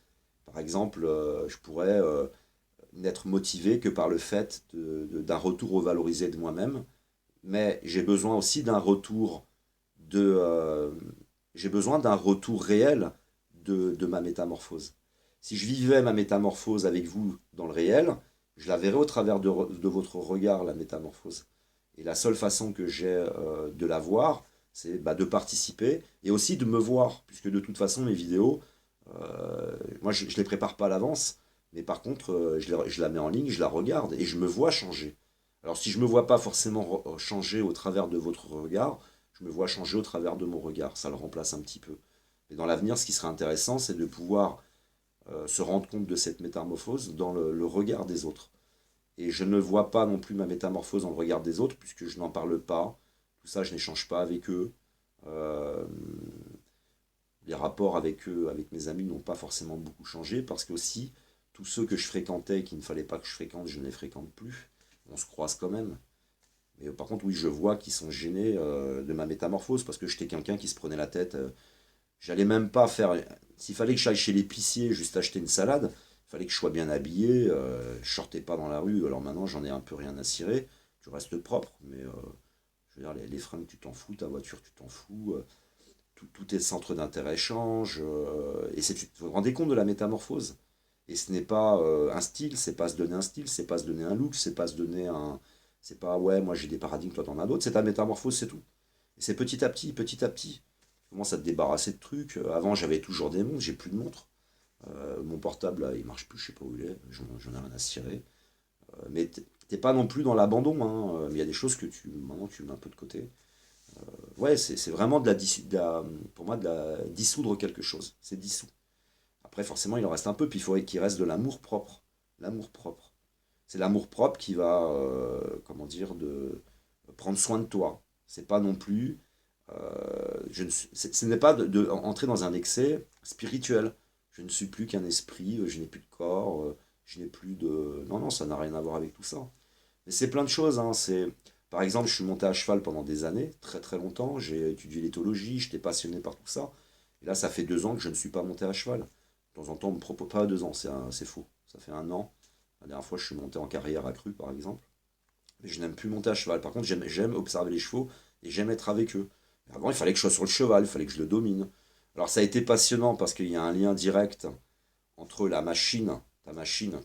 Par exemple, je pourrais n'être motivé que par le fait d'un retour au valorisé de moi-même, mais j'ai besoin aussi d'un retour de, j'ai besoin d'un retour réel de ma métamorphose. Si je vivais ma métamorphose avec vous dans le réel, je la verrais au travers de votre regard, la métamorphose. Et la seule façon que j'ai de la voir, c'est bah, de participer et aussi de me voir, puisque de toute façon, mes vidéos, moi, je ne les prépare pas à l'avance, mais par contre, je la mets en ligne, je la regarde et je me vois changer. Alors, si je ne me vois pas forcément changer au travers de votre regard, je me vois changer au travers de mon regard. Ça le remplace un petit peu. Et dans l'avenir, ce qui serait intéressant, c'est de pouvoir se rendre compte de cette métamorphose dans le regard des autres. Et je ne vois pas non plus ma métamorphose dans le regard des autres, puisque je n'en parle pas. Tout ça, je n'échange pas avec eux. Euh, les rapports avec eux, avec mes amis, n'ont pas forcément beaucoup changé, parce que aussi, tous ceux que je fréquentais et qu'il ne fallait pas que je fréquente, je ne les fréquente plus. On se croise quand même. Mais par contre, oui, je vois qu'ils sont gênés de ma métamorphose, parce que j'étais quelqu'un qui se prenait la tête. J'allais même pas faire. S'il fallait que j'aille chez l'épicier juste acheter une salade, il fallait que je sois bien habillé. Je sortais pas dans la rue. Alors maintenant, j'en ai un peu rien à cirer. Tu restes propre, mais je veux dire, les fringues, tu t'en fous. Ta voiture, tu t'en fous. Tout est centre d'intérêt change. Et tu te rendez compte de la métamorphose. Et ce n'est pas un style, c'est pas se donner un style, c'est pas se donner un look, c'est pas se donner un. C'est pas ouais, moi j'ai des paradigmes, toi t'en as d'autres. C'est ta métamorphose, c'est tout. Et c'est petit à petit, petit à petit. Tu commences à te débarrasser de trucs. Avant, j'avais toujours des montres, j'ai plus de montres. Mon portable, là, il marche plus, je sais pas où il est. J'en ai rien à cirer. Mais t'es pas non plus dans l'abandon. Hein. Il y a des choses que maintenant, tu mets un peu de côté. Ouais, c'est vraiment pour moi, de la dissoudre quelque chose. C'est dissous. Après, forcément, il en reste un peu, puis il faudrait qu'il reste de l'amour propre. L'amour propre. C'est l'amour propre qui va, comment dire, de prendre soin de toi. C'est pas non plus, ce n'est pas entrer dans un excès spirituel. Je ne suis plus qu'un esprit, je n'ai plus de corps, je n'ai plus de. Non, non, ça n'a rien à voir avec tout ça. Mais c'est plein de choses. Hein. Par exemple, je suis monté à cheval pendant des années, très très longtemps. J'ai étudié l'éthologie, j'étais passionné par tout ça. Et là, ça fait 2 ans que je ne suis pas monté à cheval. De temps en temps, on me propose pas 2 ans, c'est faux. Ça fait un an. La dernière fois, je suis monté en carrière à crue, par exemple. Mais je n'aime plus monter à cheval. Par contre, j'aime observer les chevaux et j'aime être avec eux. Avant, il fallait que je sois sur le cheval, il fallait que je le domine. Alors, ça a été passionnant parce qu'il y a un lien direct entre ta machine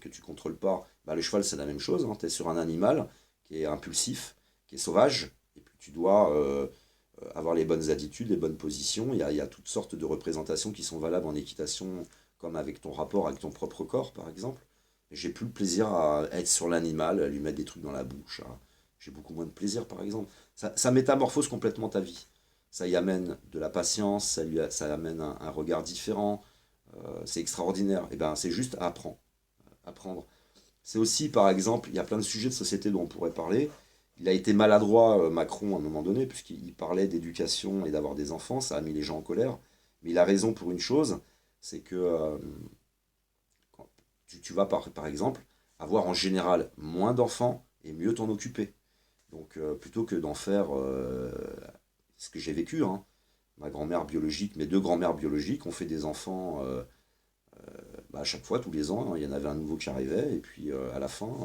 que tu contrôles pas. Bah, le cheval, c'est la même chose. Hein. Tu es sur un animal qui est impulsif, qui est sauvage, et puis tu dois avoir les bonnes attitudes, les bonnes positions. Il y a toutes sortes de représentations qui sont valables en équitation, comme avec ton rapport avec ton propre corps, par exemple. J'ai plus le plaisir à être sur l'animal, à lui mettre des trucs dans la bouche. J'ai beaucoup moins de plaisir, par exemple. Ça métamorphose complètement ta vie. Ça y amène de la patience, ça amène un regard différent. C'est extraordinaire. Et ben, c'est juste à apprendre. Apprendre. C'est aussi, par exemple, il y a plein de sujets de société dont on pourrait parler. Il a été maladroit, Macron, à un moment donné, puisqu'il parlait d'éducation et d'avoir des enfants. Ça a mis les gens en colère. Mais il a raison pour une chose, c'est que tu vas, par exemple, avoir en général moins d'enfants et mieux t'en occuper. Donc, plutôt que d'en faire ce que j'ai vécu, hein, ma grand-mère biologique, mes deux grand-mères biologiques ont fait des enfants bah, à chaque fois, tous les ans, hein, il y en avait un nouveau qui arrivait, et puis à la fin,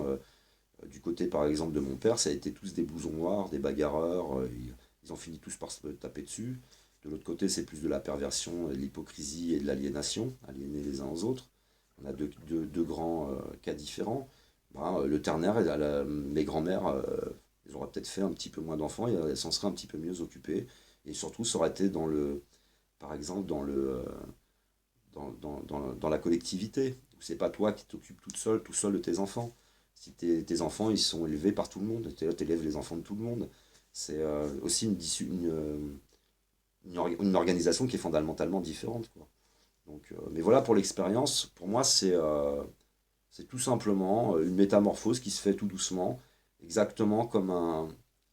du côté par exemple de mon père, ça a été tous des blousons noirs, des bagarreurs, ils ont fini tous par se taper dessus. De l'autre côté, c'est plus de la perversion, de l'hypocrisie et de l'aliénation, aliénés les uns aux autres. On a deux grands cas différents. Ben, le ternaire, mes grands-mères, ils auraient peut-être fait un petit peu moins d'enfants, et elles s'en seraient un petit peu mieux occupées. Et surtout, ça aurait été par exemple, dans la collectivité. C'est pas toi qui t'occupes tout seul de tes enfants. Si tes enfants ils sont élevés par tout le monde, tu élèves les enfants de tout le monde. C'est aussi une organisation qui est fondamentalement différente. Quoi. Donc, mais voilà, pour l'expérience, pour moi, c'est tout simplement une métamorphose qui se fait tout doucement, exactement comme un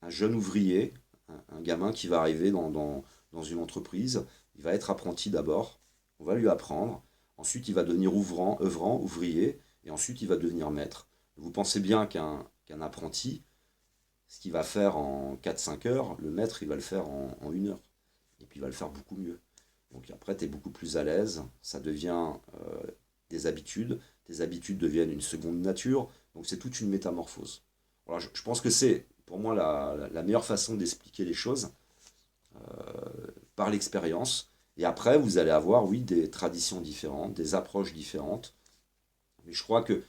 jeune ouvrier, un gamin qui va arriver dans une entreprise. Il va être apprenti d'abord, on va lui apprendre, ensuite il va devenir œuvrant, ouvrier, et ensuite il va devenir maître. Vous pensez bien qu'un apprenti, ce qu'il va faire en 4-5 heures, le maître il va le faire en 1 heure. Et puis il va le faire beaucoup mieux. Donc après, tu es beaucoup plus à l'aise, ça devient des habitudes, tes habitudes deviennent une seconde nature, donc c'est toute une métamorphose. Voilà, je pense que c'est pour moi la meilleure façon d'expliquer les choses par l'expérience. Et après, vous allez avoir, oui, des traditions différentes, des approches différentes. Mais je crois que.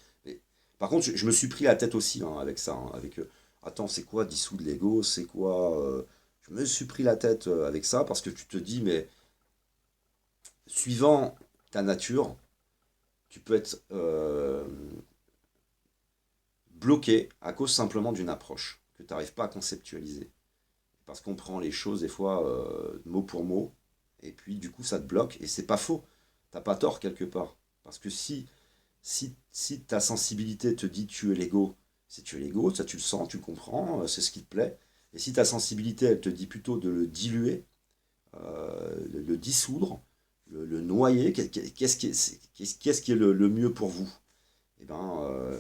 Par contre, je me suis pris la tête aussi avec ça. Avec, attends, c'est quoi dissoudre l'ego? C'est quoi. Je me suis pris la tête avec ça parce que tu te dis, mais suivant ta nature, tu peux être bloqué à cause simplement d'une approche que tu n'arrives pas à conceptualiser. Parce qu'on prend les choses des fois mot pour mot, et puis du coup ça te bloque, et c'est pas faux. T'as pas tort quelque part. Parce que si ta sensibilité te dit tu es l'ego, c'est tu es l'ego, ça tu le sens, tu le comprends, c'est ce qui te plaît. Et si ta sensibilité elle te dit plutôt de le diluer, le dissoudre, le noyer, qu'est-ce qui est le mieux pour vous? Eh ben,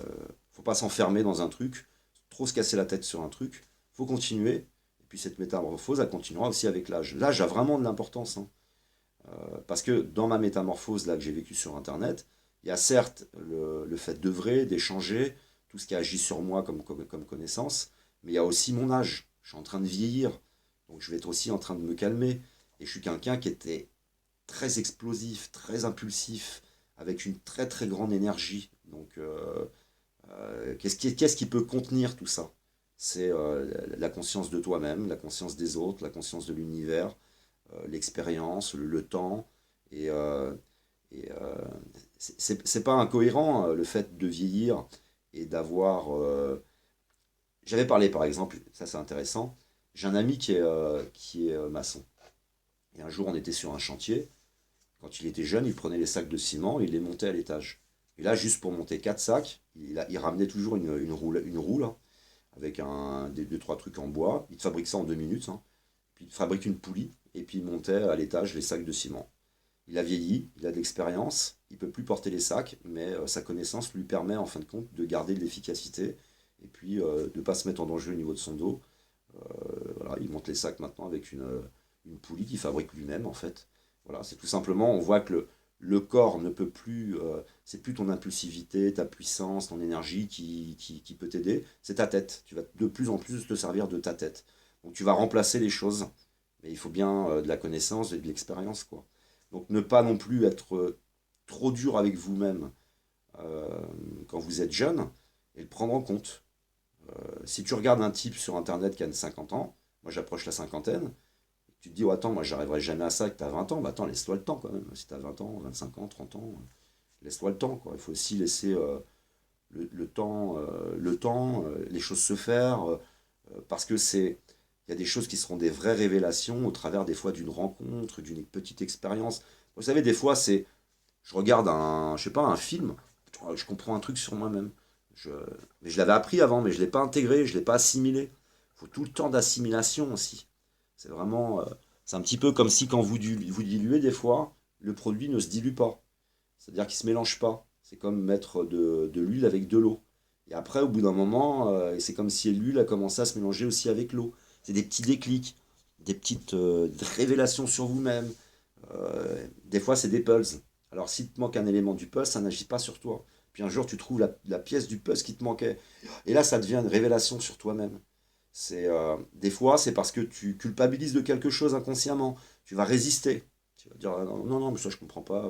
faut pas s'enfermer dans un truc, trop se casser la tête sur un truc, faut continuer. Et puis cette métamorphose, elle continuera aussi avec l'âge. L'âge a vraiment de l'importance, hein. Parce que dans ma métamorphose là que j'ai vécue sur Internet, il y a certes le fait d'œuvrer, d'échanger, tout ce qui agit sur moi comme connaissance, mais il y a aussi mon âge. Je suis en train de vieillir, donc je vais être aussi en train de me calmer. Et je suis quelqu'un qui était très explosif, très impulsif, avec une très très grande énergie. Donc qu'est-ce qui peut contenir tout ça? C'est la conscience de toi-même, la conscience des autres, la conscience de l'univers, l'expérience, le temps. Et, et c'est pas incohérent le fait de vieillir et d'avoir. J'avais parlé par exemple, ça c'est intéressant, j'ai un ami qui est maçon. Et un jour on était sur un chantier. Quand il était jeune, il prenait les sacs de ciment et il les montait à l'étage. Et là, juste pour monter 4 sacs, il ramenait toujours une roue là, avec deux, trois trucs en bois. Il te fabrique ça en 2 minutes, hein. Puis il te fabrique une poulie et puis il montait à l'étage les sacs de ciment. Il a vieilli, il a de l'expérience, il peut plus porter les sacs, mais sa connaissance lui permet en fin de compte de garder de l'efficacité et puis de ne pas se mettre en danger au niveau de son dos. Voilà, il monte les sacs maintenant avec une poulie qu'il fabrique lui-même en fait. Voilà, c'est tout simplement, on voit que le corps ne peut plus, c'est plus ton impulsivité, ta puissance, ton énergie qui peut t'aider, c'est ta tête. Tu vas de plus en plus te servir de ta tête. Donc tu vas remplacer les choses, mais il faut bien de la connaissance et de l'expérience, quoi. Donc ne pas non plus être trop dur avec vous-même euh, quand vous êtes jeune et le prendre en compte. Si tu regardes un type sur internet qui a 50 ans, moi j'approche la cinquantaine, tu te dis, oh, attends, moi j'arriverai jamais à ça que tu as 20 ans, bah attends, laisse-toi le temps quand même. Si tu as 20 ans, 25 ans, 30 ans, laisse-toi le temps, quoi. Il faut aussi laisser les choses se faire, parce que il y a des choses qui seront des vraies révélations au travers des fois d'une rencontre, d'une petite expérience. Vous savez, des fois, je regarde je sais pas, un film, je comprends un truc sur moi-même. Je, mais je l'avais appris avant, mais je l'ai pas intégré, je l'ai pas assimilé. Il faut tout le temps d'assimilation aussi. C'est vraiment, c'est un petit peu comme si quand vous diluez des fois, le produit ne se dilue pas. C'est-à-dire qu'il ne se mélange pas. C'est comme mettre de l'huile avec de l'eau. Et après, au bout d'un moment, c'est comme si l'huile a commencé à se mélanger aussi avec l'eau. C'est des petits déclics, des petites révélations sur vous-même. Des fois, c'est des puzzles. Alors, s'il te manque un élément du puzzle, ça n'agit pas sur toi. Puis un jour, tu trouves la pièce du puzzle qui te manquait. Et là, ça devient une révélation sur toi-même. Des fois, c'est parce que tu culpabilises de quelque chose inconsciemment. Tu vas résister. Tu vas dire ah non, non, non, mais ça, je comprends pas.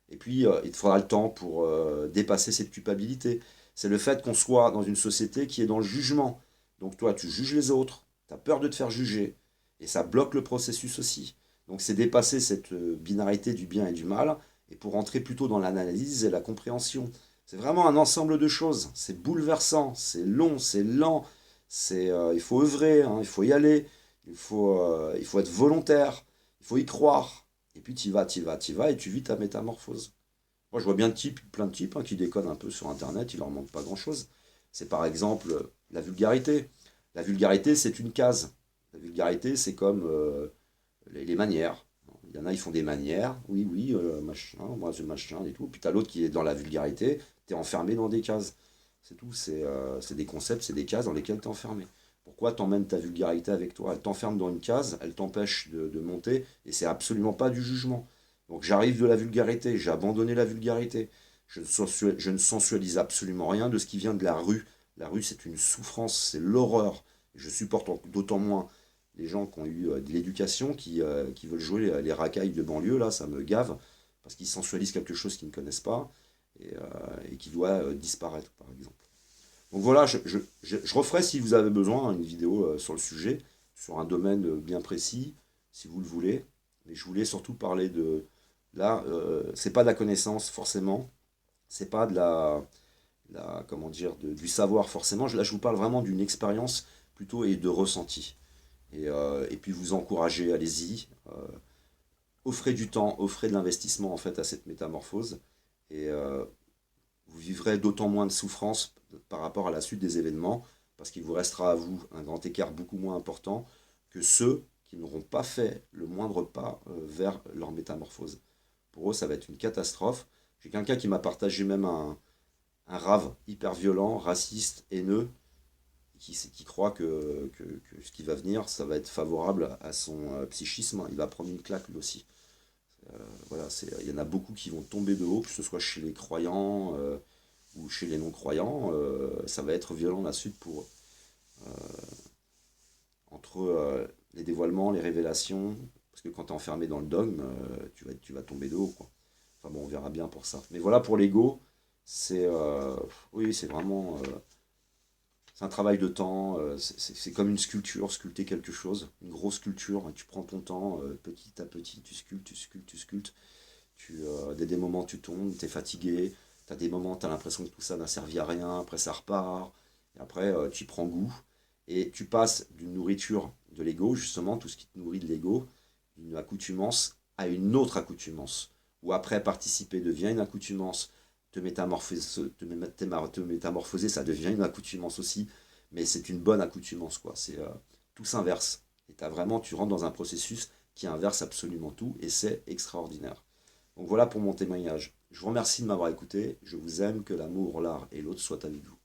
Et puis, il te faudra le temps pour dépasser cette culpabilité. C'est le fait qu'on soit dans une société qui est dans le jugement. Donc toi, tu juges les autres, tu as peur de te faire juger, et ça bloque le processus aussi. Donc c'est dépasser cette binarité du bien et du mal, et pour rentrer plutôt dans l'analyse et la compréhension. C'est vraiment un ensemble de choses. C'est bouleversant, c'est long, c'est lent. Il faut œuvrer, hein, il faut y aller, il faut être volontaire, il faut y croire. Et puis tu vas, et tu vis ta métamorphose. Moi, je vois bien plein de types hein, qui déconnent un peu sur Internet, il leur manque pas grand-chose. C'est par exemple la vulgarité. La vulgarité, c'est une case. La vulgarité, c'est comme les manières. Il y en a, ils font des manières, oui, oui, machin, moi je machin et tout. Puis t'as l'autre qui est dans la vulgarité, t'es enfermé dans des cases. C'est tout, c'est des concepts, c'est des cases dans lesquelles t'es enfermé. Pourquoi t'emmènes ta vulgarité avec toi? Elle t'enferme dans une case, elle t'empêche de monter, et c'est absolument pas du jugement. Donc j'arrive de la vulgarité, j'ai abandonné la vulgarité. Je ne sensualise absolument rien de ce qui vient de la rue. La rue, c'est une souffrance, c'est l'horreur. Je supporte d'autant moins les gens qui ont eu de l'éducation, qui veulent jouer les racailles de banlieue, là, ça me gave, parce qu'ils sensualisent quelque chose qu'ils ne connaissent pas, et qui doit disparaître, par exemple. Donc voilà, je referai, si vous avez besoin, une vidéo sur le sujet, sur un domaine bien précis, si vous le voulez. Mais je voulais surtout parler de... Là, c'est pas de la connaissance, forcément. C'est pas de comment dire, du savoir, forcément. Là, je vous parle vraiment d'une expérience, plutôt, et de ressenti. Et puis vous encourager, allez-y. Offrez du temps, offrez de l'investissement, en fait, à cette métamorphose. Et vous vivrez d'autant moins de souffrance par rapport à la suite des événements, parce qu'il vous restera à vous un grand écart beaucoup moins important que ceux qui n'auront pas fait le moindre pas vers leur métamorphose. Pour eux, ça va être une catastrophe. J'ai quelqu'un qui m'a partagé même un rave hyper violent, raciste, haineux, qui croit que ce qui va venir, ça va être favorable à son psychisme. Il va prendre une claque lui aussi. Voilà, il y en a beaucoup qui vont tomber de haut, que ce soit chez les croyants ou chez les non-croyants. Ça va être violent la suite pour eux. Entre les dévoilements, les révélations, parce que quand tu es enfermé dans le dogme, tu vas tomber de haut, quoi. Enfin bon, on verra bien pour ça. Mais voilà, pour l'ego, c'est oui, c'est vraiment c'est un travail de temps. C'est comme une sculpture, sculpter quelque chose, une grosse sculpture. Tu prends ton temps, petit à petit, tu sculptes, tu sculptes, tu sculptes. Des moments, tu tombes, tu es fatigué. Tu as des moments, tu as l'impression que tout ça n'a servi à rien. Après, ça repart. Et après, tu y prends goût. Et tu passes d'une nourriture de l'ego, justement, tout ce qui te nourrit de l'ego, d'une accoutumance à une autre accoutumance. Ou après, participer devient une accoutumance. Te métamorphoser, ça devient une accoutumance aussi. Mais c'est une bonne accoutumance, quoi. Tout s'inverse. Et tu rentres dans un processus qui inverse absolument tout. Et c'est extraordinaire. Donc voilà pour mon témoignage. Je vous remercie de m'avoir écouté. Je vous aime, que l'amour, l'art et l'autre soient avec vous.